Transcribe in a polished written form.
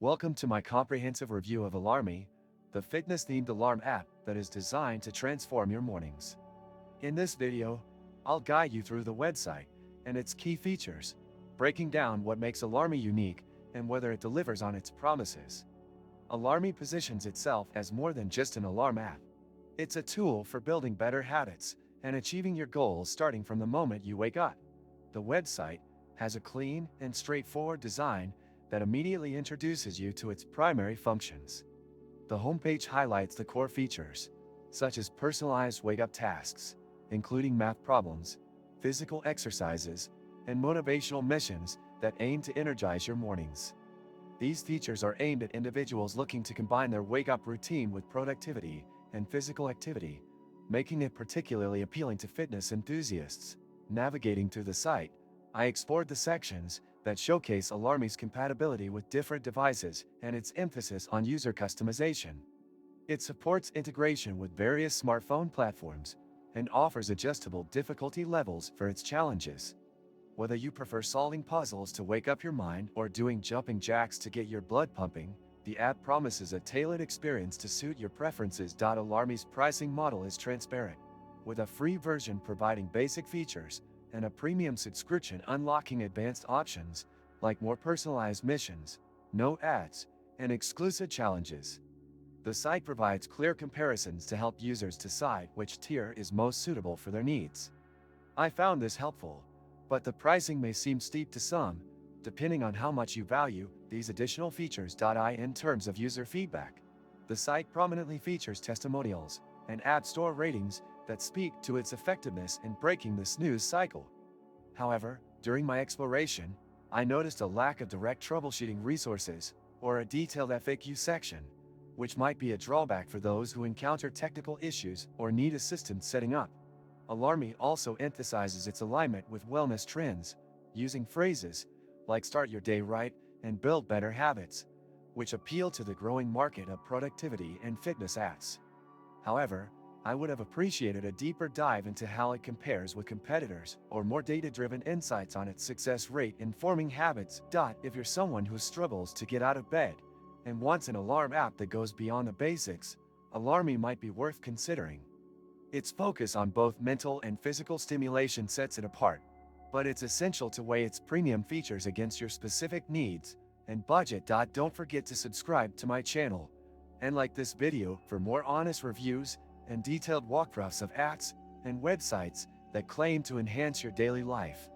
Welcome to my comprehensive review of Alarmy, the fitness-themed alarm app that is designed to transform your mornings. In this video, I'll guide you through the website and its key features, breaking down what makes Alarmy unique and whether it delivers on its promises. Alarmy positions itself as more than just an alarm app. It's a tool for building better habits and achieving your goals starting from the moment you wake up. The website has a clean and straightforward design that immediately introduces you to its primary functions. The homepage highlights the core features, such as personalized wake-up tasks, including math problems, physical exercises, and motivational missions that aim to energize your mornings. These features are aimed at individuals looking to combine their wake-up routine with productivity and physical activity, making it particularly appealing to fitness enthusiasts. Navigating through the site, I explored the sections that showcase Alarmy's compatibility with different devices and its emphasis on user customization. It supports integration with various smartphone platforms and offers adjustable difficulty levels for its challenges. Whether you prefer solving puzzles to wake up your mind or doing jumping jacks to get your blood pumping, the app promises a tailored experience to suit your preferences. Alarmy's pricing model is transparent, with a free version providing basic features and a premium subscription unlocking advanced options like more personalized missions, no ads, and exclusive challenges. The site provides clear comparisons to help users decide which tier is most suitable for their needs. I found this helpful, but the pricing may seem steep to some, depending on how much you value these additional features. In terms of user feedback, the site prominently features testimonials and App Store ratings that speak to its effectiveness in breaking the snooze cycle. However, during my exploration, I noticed a lack of direct troubleshooting resources or a detailed FAQ section, which might be a drawback for those who encounter technical issues or need assistance setting up. Alarmy also emphasizes its alignment with wellness trends, using phrases like "start your day right" and "build better habits," which appeal to the growing market of productivity and fitness apps. However, I would have appreciated a deeper dive into how it compares with competitors or more data-driven insights on its success rate in forming habits. If you're someone who struggles to get out of bed and wants an alarm app that goes beyond the basics, Alarmy might be worth considering. Its focus on both mental and physical stimulation sets it apart, but it's essential to weigh its premium features against your specific needs and budget. Don't forget to subscribe to my channel and like this video for more honest reviews and detailed walkthroughs of apps and websites that claim to enhance your daily life.